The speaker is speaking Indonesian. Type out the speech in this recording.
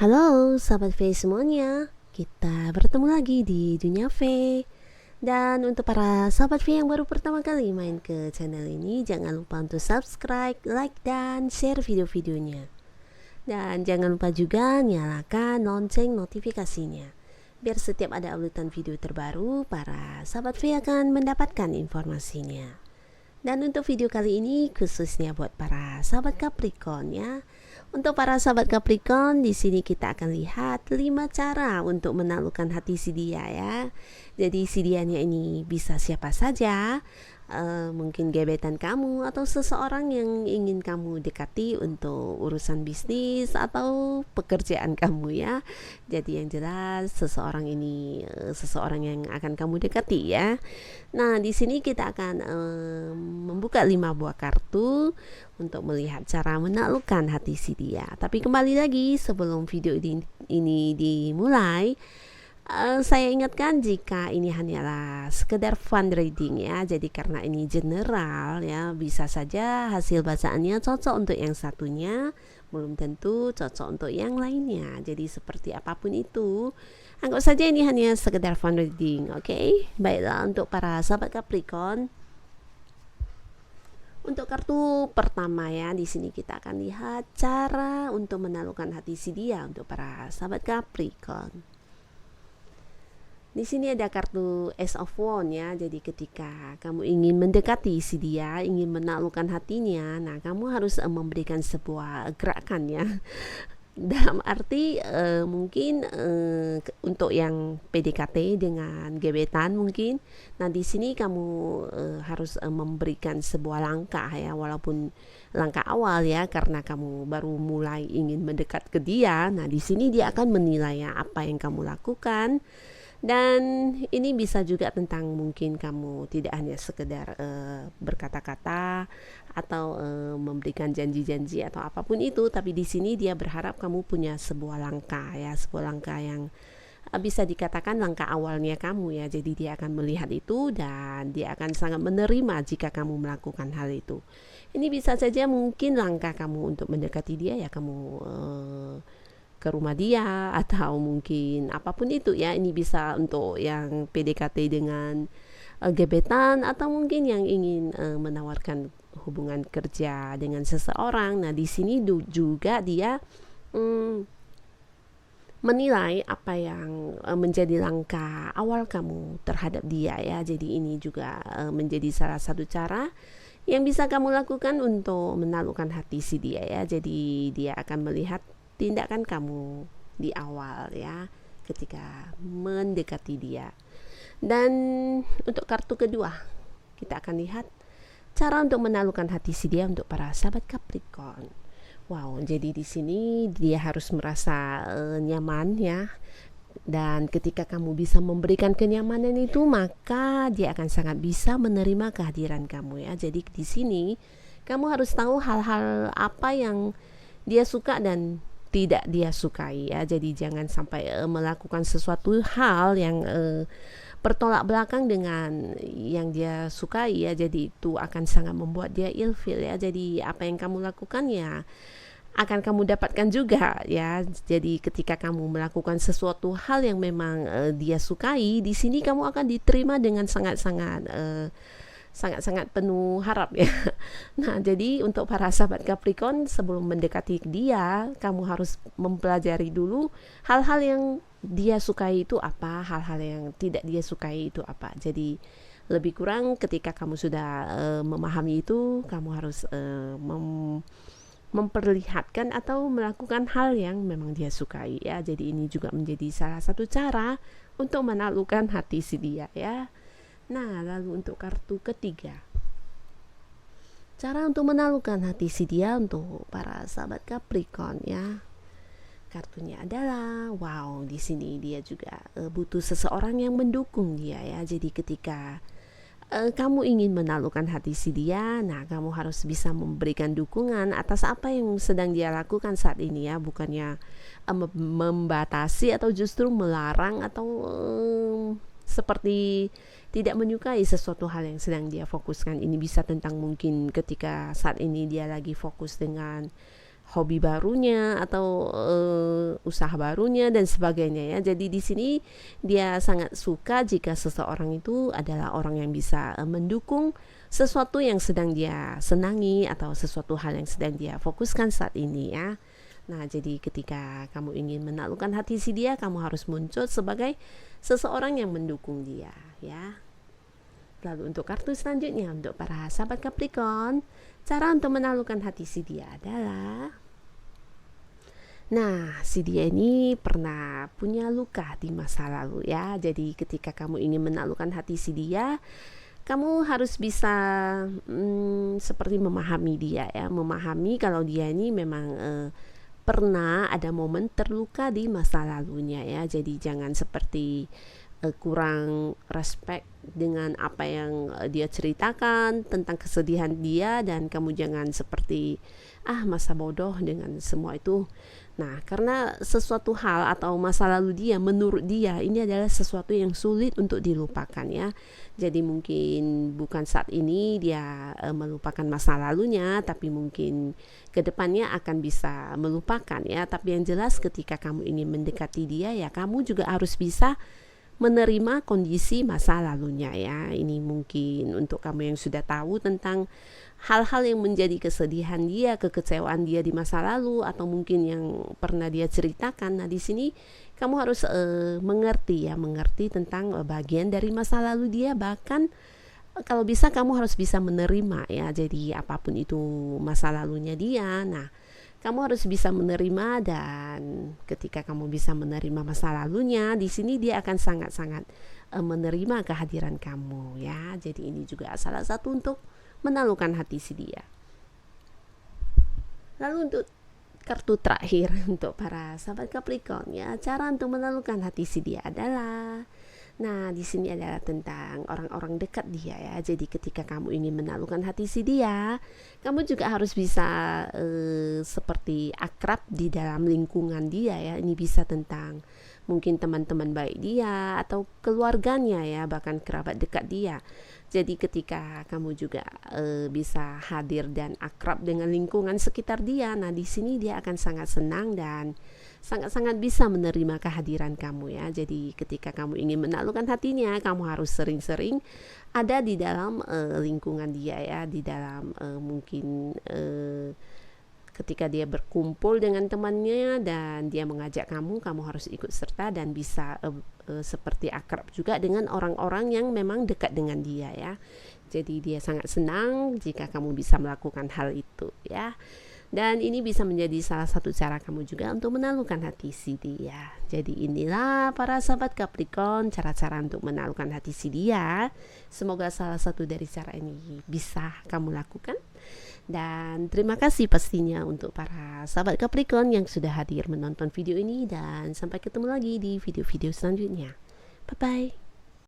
Halo sahabat V semuanya, kita bertemu lagi di Dunia V. Dan untuk para sahabat V yang baru pertama kali main ke channel ini, jangan lupa untuk subscribe, like, dan share video-videonya. Dan jangan lupa juga nyalakan lonceng notifikasinya, biar setiap ada uploadan video terbaru, para sahabat V akan mendapatkan informasinya. Dan untuk video kali ini khususnya buat para sahabat Capricorn ya. Untuk para sahabat Capricorn, di sini kita akan lihat 5 cara untuk menaklukkan hati si dia ya. Jadi si dianya ini bisa siapa saja, mungkin gebetan kamu atau seseorang yang ingin kamu dekati untuk urusan bisnis atau pekerjaan kamu ya. Jadi yang jelas seseorang ini seseorang yang akan kamu dekati ya. Nah, di sini kita akan membuka 5 buah kartu untuk melihat cara menaklukkan hati si dia. Tapi kembali lagi sebelum video ini dimulai, saya ingatkan jika ini hanyalah sekedar fun reading ya. Jadi karena ini general ya, bisa saja hasil bacaannya cocok untuk yang satunya, belum tentu cocok untuk yang lainnya. Jadi seperti apapun itu, anggap saja ini hanya sekedar fun reading, oke? Baiklah, untuk para sahabat Capricorn, untuk kartu pertama ya, di sini kita akan lihat cara untuk menaklukkan hati si dia untuk para sahabat Capricorn. Di sini ada kartu Ace of Wands ya. Jadi ketika kamu ingin mendekati si dia, ingin menaklukkan hatinya, nah kamu harus memberikan sebuah gerakan ya. Dalam arti mungkin untuk yang PDKT dengan gebetan mungkin. Nah, di sini kamu harus memberikan sebuah langkah ya, walaupun langkah awal ya, karena kamu baru mulai ingin mendekat ke dia. Nah, di sini dia akan menilai ya apa yang kamu lakukan. Dan ini bisa juga tentang mungkin kamu tidak hanya sekedar berkata-kata atau memberikan janji-janji atau apapun itu, tapi di sini dia berharap kamu punya sebuah langkah ya, sebuah langkah yang bisa dikatakan langkah awalnya kamu ya. Jadi dia akan melihat itu dan dia akan sangat menerima jika kamu melakukan hal itu. Ini bisa saja mungkin langkah kamu untuk mendekati dia ya, kamu ke rumah dia atau mungkin apapun itu ya. Ini bisa untuk yang PDKT dengan gebetan atau mungkin yang ingin menawarkan hubungan kerja dengan seseorang. Nah, di sini juga dia menilai apa yang menjadi langkah awal kamu terhadap dia ya. Jadi ini juga menjadi salah satu cara yang bisa kamu lakukan untuk menaklukkan hati si dia ya. Jadi dia akan melihat tindakan kamu di awal ya, ketika mendekati dia. Dan untuk kartu kedua, kita akan lihat cara untuk menaklukkan hati si dia untuk para sahabat Capricorn. Wow, jadi di sini dia harus merasa nyaman ya. Dan ketika kamu bisa memberikan kenyamanan itu, maka dia akan sangat bisa menerima kehadiran kamu ya. Jadi di sini kamu harus tahu hal-hal apa yang dia suka dan tidak dia sukai ya. Jadi jangan sampai melakukan sesuatu hal yang bertolak belakang dengan yang dia sukai ya. Jadi itu akan sangat membuat dia ilfeel ya. Jadi apa yang kamu lakukan ya akan kamu dapatkan juga ya. Jadi ketika kamu melakukan sesuatu hal yang memang dia sukai, di sini kamu akan diterima dengan sangat-sangat penuh harap ya. Nah, jadi untuk para sahabat Capricorn, sebelum mendekati dia, kamu harus mempelajari dulu hal-hal yang dia sukai itu apa, hal-hal yang tidak dia sukai itu apa. Jadi lebih kurang ketika kamu sudah memahami itu, kamu harus memperlihatkan atau melakukan hal yang memang dia sukai ya. Jadi ini juga menjadi salah satu cara untuk menaklukkan hati si dia ya. Nah, lalu untuk kartu ketiga, cara untuk menaklukkan hati si dia untuk para sahabat Capricorn ya. Kartunya adalah wow, di sini dia juga butuh seseorang yang mendukung dia ya. Jadi ketika kamu ingin menaklukkan hati si dia, nah kamu harus bisa memberikan dukungan atas apa yang sedang dia lakukan saat ini ya, bukannya membatasi atau justru melarang atau seperti tidak menyukai sesuatu hal yang sedang dia fokuskan. Ini bisa tentang mungkin ketika saat ini dia lagi fokus dengan hobi barunya atau usaha barunya dan sebagainya ya. Jadi di sini dia sangat suka jika seseorang itu adalah orang yang bisa mendukung sesuatu yang sedang dia senangi atau sesuatu hal yang sedang dia fokuskan saat ini ya. Nah, jadi ketika kamu ingin menaklukkan hati si dia, kamu harus muncul sebagai seseorang yang mendukung dia ya. Lalu untuk kartu selanjutnya untuk para sahabat Capricorn, cara untuk menaklukkan hati si dia adalah, nah, si dia ini pernah punya luka di masa lalu ya. Jadi ketika kamu ingin menaklukkan hati si dia, kamu harus bisa seperti memahami dia ya, memahami kalau dia ini memang pernah ada momen terluka di masa lalunya ya. Jadi jangan seperti kurang respect dengan apa yang dia ceritakan tentang kesedihan dia, dan kamu jangan seperti masa bodoh dengan semua itu. Nah, karena sesuatu hal atau masa lalu dia, menurut dia ini adalah sesuatu yang sulit untuk dilupakan ya. Jadi mungkin bukan saat ini dia melupakan masa lalunya, tapi mungkin kedepannya akan bisa melupakan ya. Tapi yang jelas ketika kamu ingin mendekati dia ya, kamu juga harus bisa menerima kondisi masa lalunya ya. Ini mungkin untuk kamu yang sudah tahu tentang hal-hal yang menjadi kesedihan dia, kekecewaan dia di masa lalu, atau mungkin yang pernah dia ceritakan. Nah, di sini kamu harus mengerti tentang bagian dari masa lalu dia. Bahkan kalau bisa kamu harus bisa menerima ya. Jadi apapun itu masa lalunya dia, nah kamu harus bisa menerima, dan ketika kamu bisa menerima masa lalunya, di sini dia akan sangat-sangat menerima kehadiran kamu ya. Jadi ini juga salah satu untuk menaklukkan hati si dia. Lalu untuk kartu terakhir untuk para sahabat Capricorn ya, cara untuk menaklukkan hati si dia adalah, nah, di sini adalah tentang orang-orang dekat dia ya. Jadi ketika kamu ingin menaklukkan hati si dia, kamu juga harus bisa seperti akrab di dalam lingkungan dia ya. Ini bisa tentang mungkin teman-teman baik dia atau keluarganya ya, bahkan kerabat dekat dia. Jadi ketika kamu juga bisa hadir dan akrab dengan lingkungan sekitar dia, nah di sini dia akan sangat senang dan sangat-sangat bisa menerima kehadiran kamu ya. Jadi ketika kamu ingin menaklukkan hatinya, kamu harus sering-sering ada di dalam lingkungan dia ya, di dalam mungkin ketika dia berkumpul dengan temannya dan dia mengajak kamu harus ikut serta dan bisa seperti akrab juga dengan orang-orang yang memang dekat dengan dia ya. Jadi dia sangat senang jika kamu bisa melakukan hal itu ya. Dan ini bisa menjadi salah satu cara kamu juga untuk menaklukkan hati si dia. Jadi inilah para sahabat Capricorn, cara-cara untuk menaklukkan hati si dia. Semoga salah satu dari cara ini bisa kamu lakukan. Dan terima kasih pastinya untuk para sahabat Capricorn yang sudah hadir menonton video ini. Dan sampai ketemu lagi di video-video selanjutnya. Bye-bye.